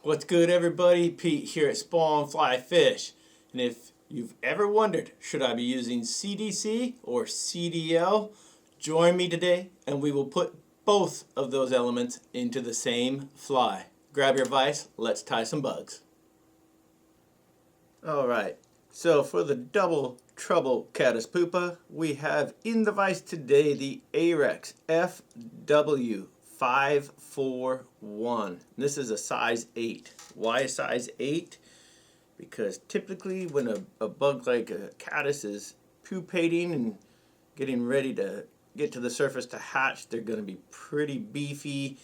What's good, everybody? Pete here at Spawn Fly Fish. And if you've ever wondered, should I be using CDC or CDL, join me today and we will put both of those elements into the same fly. Grab your vise, let's tie some bugs. Alright, so for the Double Trouble Caddis Pupa, we have in the vise today the Ahrex FW541. This is a size 8. Why a size 8? Because typically when a bug like a caddis is pupating and getting ready to get to the surface to hatch, they're going to be pretty beefy.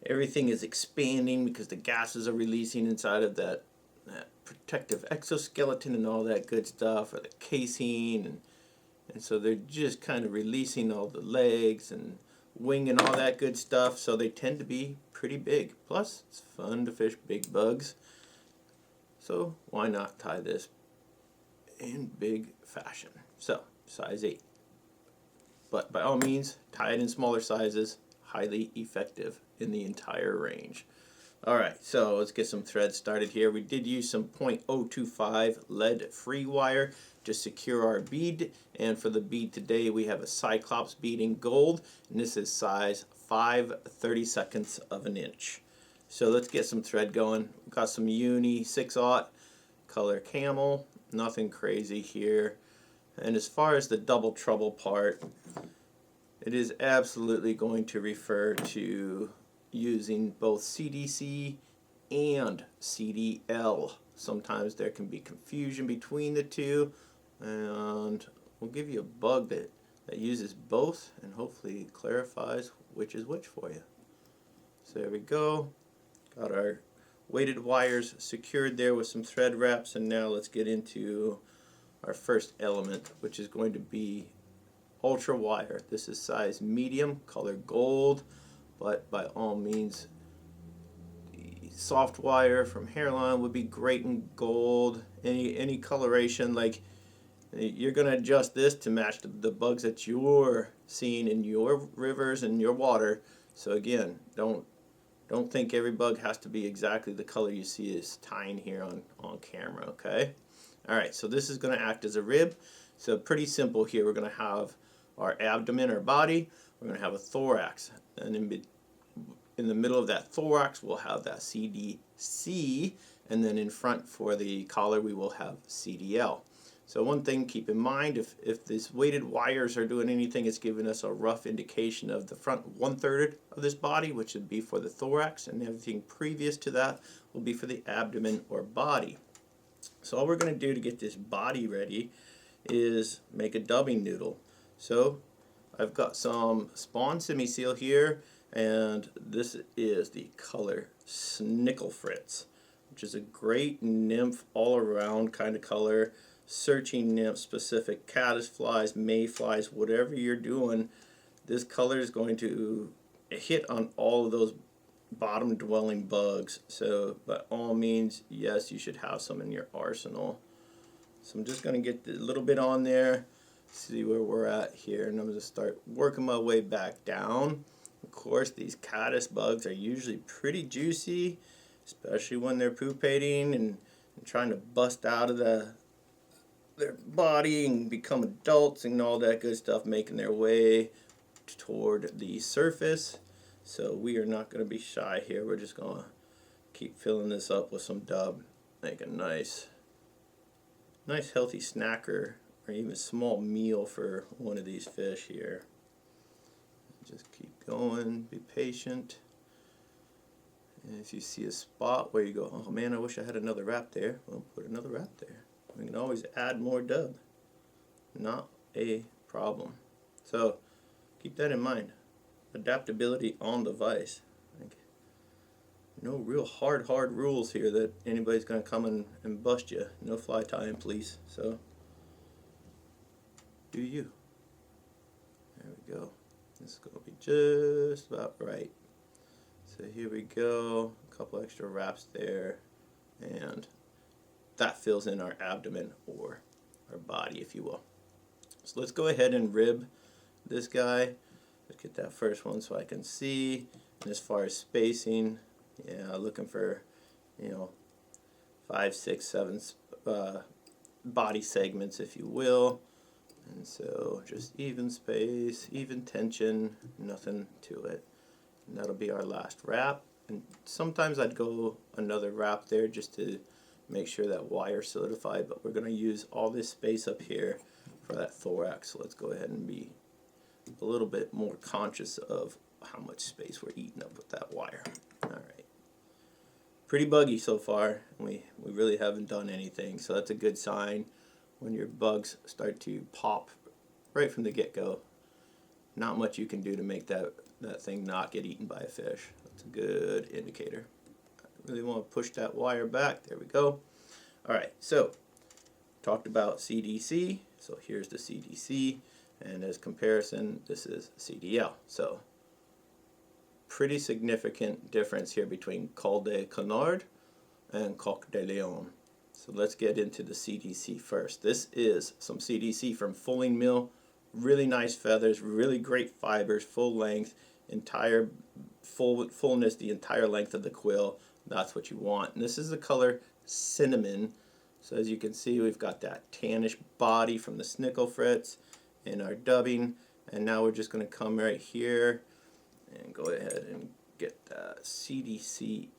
Everything is expanding because the gases are releasing inside of that protective exoskeleton and all that good stuff, or the casing, and so they're just kind of releasing all the legs and wing and all that good stuff, so they tend to be pretty big. Plus, it's fun to fish big bugs, so why not tie this in big fashion? So, size 8. But by all means, tie it in smaller sizes, highly effective in the entire range. Alright, so let's get some threads started here. We did use some .025 lead-free wire to secure our bead, and for the bead today we have a Cyclops bead in gold, and this is size 5/32 of an inch. So let's get some thread going. We've got some uni 6/0 color camel, nothing crazy here. And as far as the double trouble part, it is absolutely going to refer to using both CDC and CDL. Sometimes there can be confusion between the two, and we'll give you a bug that uses both, and hopefully it clarifies which is which for you. So there we go. Got our weighted wires secured there with some thread wraps, and now let's get into our first element, which is going to be ultra wire. This is size medium, color gold, but by all means the soft wire from Hareline would be great in gold. Any coloration, like you're going to adjust this to match the bugs that you're seeing in your rivers and your water. So again, don't think every bug has to be exactly the color you see is tying here on camera, okay? Alright, so this is going to act as a rib. So pretty simple here. We're going to have our abdomen or body. We're going to have a thorax, and in the middle of that thorax we'll have that CDC, and then in front for the collar we will have CDL. So one thing keep in mind, if these weighted wires are doing anything, it's giving us a rough indication of the front 1/3 of this body, which would be for the thorax, and everything previous to that will be for the abdomen or body. So all we're going to do to get this body ready is make a dubbing noodle. So I've got some Spawn Simi seal here, and this is the color Snicklefritz, which is a great nymph all around kind of color, searching nymph specific, caddis flies, mayflies, whatever you're doing, this color is going to hit on all of those bottom dwelling bugs. So by all means, yes, you should have some in your arsenal. So I'm just going to get a little bit on there, see where we're at here, and I'm going to start working my way back down. Of course, these caddis bugs are usually pretty juicy, especially when they're pupating and trying to bust out of their body and become adults and all that good stuff, making their way toward the surface. So we are not going to be shy here. We're just going to keep filling this up with some dub, make a nice healthy snacker or even small meal for one of these fish here. Just keep going, be patient, and if you see a spot where you go, oh man, I wish I had another wrap there, well, put another wrap there. We can always add more dub, not a problem. So keep that in mind. Adaptability on the vise. Like, no real hard rules here that anybody's going to come and bust you. No fly tying, please. So do you. There we go. This is going to be just about right. So here we go. A couple extra wraps there, and that fills in our abdomen or our body, if you will. So let's go ahead and rib this guy. Let's get that first one so I can see. And as far as spacing, yeah, looking for you know, 5, 6, 7 body segments, if you will. And so just even space, even tension, nothing to it. And that'll be our last wrap. And sometimes I'd go another wrap there just to make sure that wire's solidified, but we're going to use all this space up here for that thorax. So let's go ahead and be a little bit more conscious of how much space we're eating up with that wire. Alright. Pretty buggy so far. We really haven't done anything, so that's a good sign when your bugs start to pop right from the get-go. Not much you can do to make that thing not get eaten by a fish. That's a good indicator. I really want to push that wire back. There we go. Alright, so talked about CDC. So here's the CDC, and as comparison, this is CDL. So pretty significant difference here between Col de Canard and Coq de Leon. So let's get into the CDC first. This is some CDC from Fulling Mill. Really nice feathers, really great fibers, full length, entire fullness, the entire length of the quill. That's what you want. And this is the color Cinnamon. So as you can see, we've got that tannish body from the Snicklefritz in our dubbing. And now we're just going to come right here and go ahead and get that CDC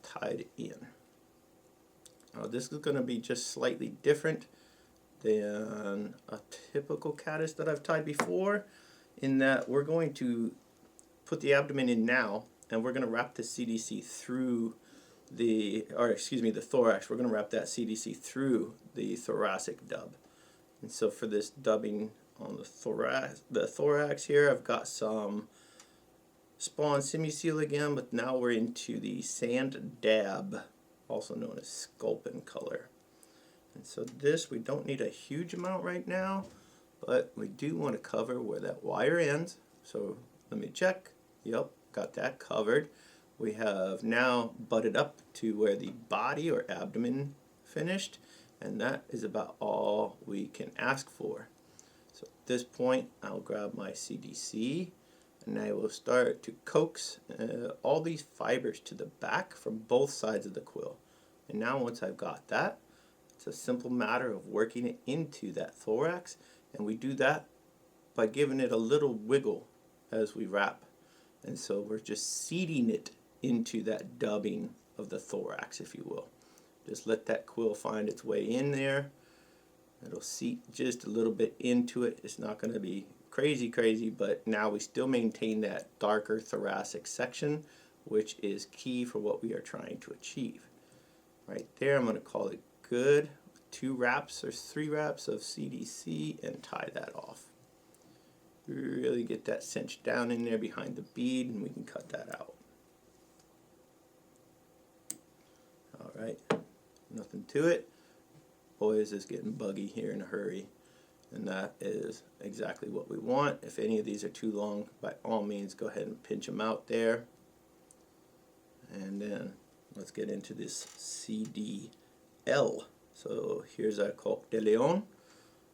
tied in. Now this is going to be just slightly different than a typical caddis that I've tied before, in that we're going to put the abdomen in now, and we're going to wrap the CDC through the thorax. We're going to wrap that CDC through the thoracic dub. And so for this dubbing on the thorax here, I've got some Spawn Simi seal again, but now we're into the Sand Dab, also known as Sculpin color. And so this, we don't need a huge amount right now, but we do want to cover where that wire ends. So let me check. Yep, got that covered. We have now butted up to where the body or abdomen finished, and that is about all we can ask for. So at this point, I'll grab my CDC, and I will start to coax all these fibers to the back from both sides of the quill. And now once I've got that, it's a simple matter of working it into that thorax, and we do that by giving it a little wiggle as we wrap. And so we're just seeding it into that dubbing of the thorax, if you will. Just let that quill find its way in there. It'll seat just a little bit into it. It's not going to be crazy, but now we still maintain that darker thoracic section, which is key for what we are trying to achieve. Right there, I'm going to call it good. 2 wraps or 3 wraps of CDC and tie that off. Really get that cinched down in there behind the bead, and we can cut that out. Alright, nothing to it. Boys, is getting buggy here in a hurry, and that is exactly what we want. If any of these are too long, by all means go ahead and pinch them out there. And then let's get into this CDL. So here's our Coq de Leon.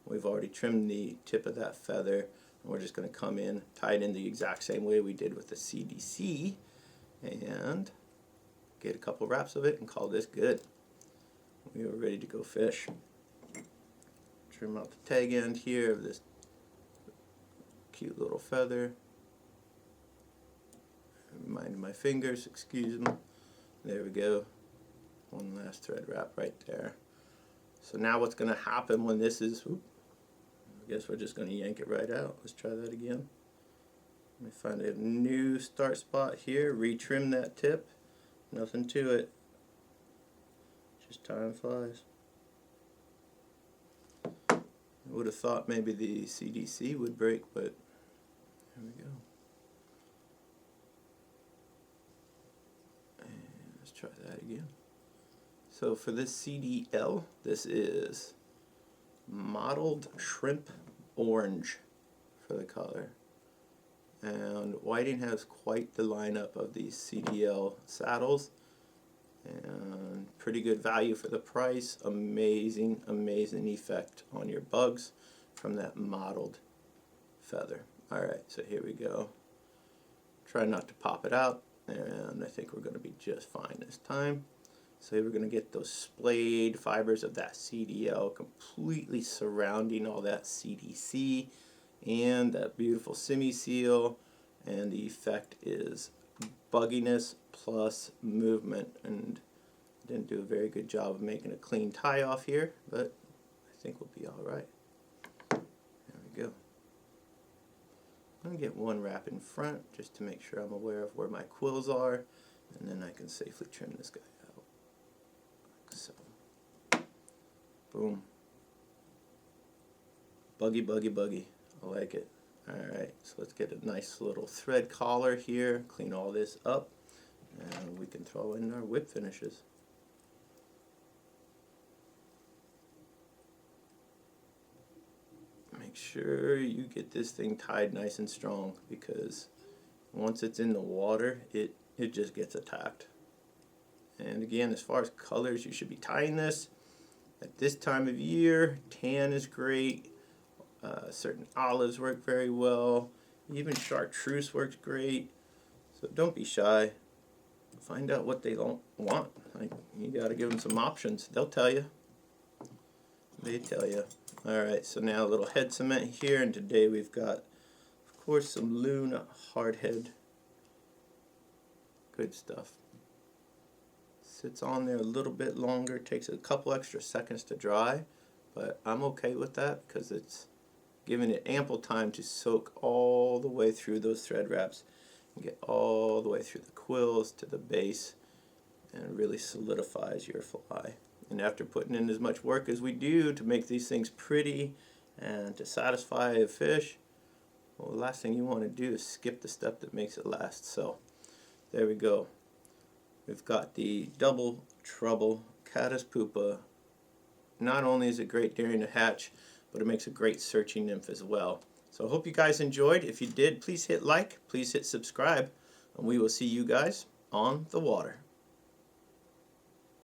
We've already trimmed the tip of that feather, and we're just going to come in, tie it in the exact same way we did with the CDC, and get a couple wraps of it and call this good. We are ready to go fish. Trim out the tag end here of this cute little feather. Minding my fingers, excuse me. There we go. One last thread wrap right there. So now what's going to happen when this is, I guess we're just going to yank it right out. Let's try that again. Let me find a new start spot here, retrim that tip. Nothing to it. Just time flies. I would have thought maybe the CDC would break, but there we go. And let's try that again. So for this CDL, this is Mottled Shrimp Orange for the color. And Whiting has quite the lineup of these CDL saddles, and pretty good value for the price. Amazing effect on your bugs from that mottled feather. Alright, so here we go. Try not to pop it out, and I think we're going to be just fine this time. So we're going to get those splayed fibers of that CDL completely surrounding all that CDC and that beautiful Simi seal, and the effect is bugginess plus movement. And didn't do a very good job of making a clean tie off here, but I think we'll be alright. There we go. I'm going to get one wrap in front just to make sure I'm aware of where my quills are, and then I can safely trim this guy out. Like so. Boom. Buggy, buggy, buggy. I like it. Alright, so let's get a nice little thread collar here, clean all this up, and we can throw in our whip finishes. Make sure you get this thing tied nice and strong, because once it's in the water, it just gets attacked. And again, as far as colors, you should be tying this at this time of year. Tan is great. Certain olives work very well. Even chartreuse works great. So don't be shy. Find out what they don't want. Like, you got to give them some options. They'll tell you. They tell you. Alright, so now a little head cement here, and today we've got, of course, some Loon hardhead. Good stuff. Sits on there a little bit longer, takes a couple extra seconds to dry, but I'm okay with that because it's giving it ample time to soak all the way through those thread wraps and get all the way through the quills to the base, and really solidifies your fly. And after putting in as much work as we do to make these things pretty and to satisfy a fish, well, the last thing you want to do is skip the step that makes it last. So there we go. We've got the Double Trouble Caddis Pupa. Not only is it great during the hatch, but it makes a great searching nymph as well. So I hope you guys enjoyed. If you did, please hit like, please hit subscribe, and we will see you guys on the water.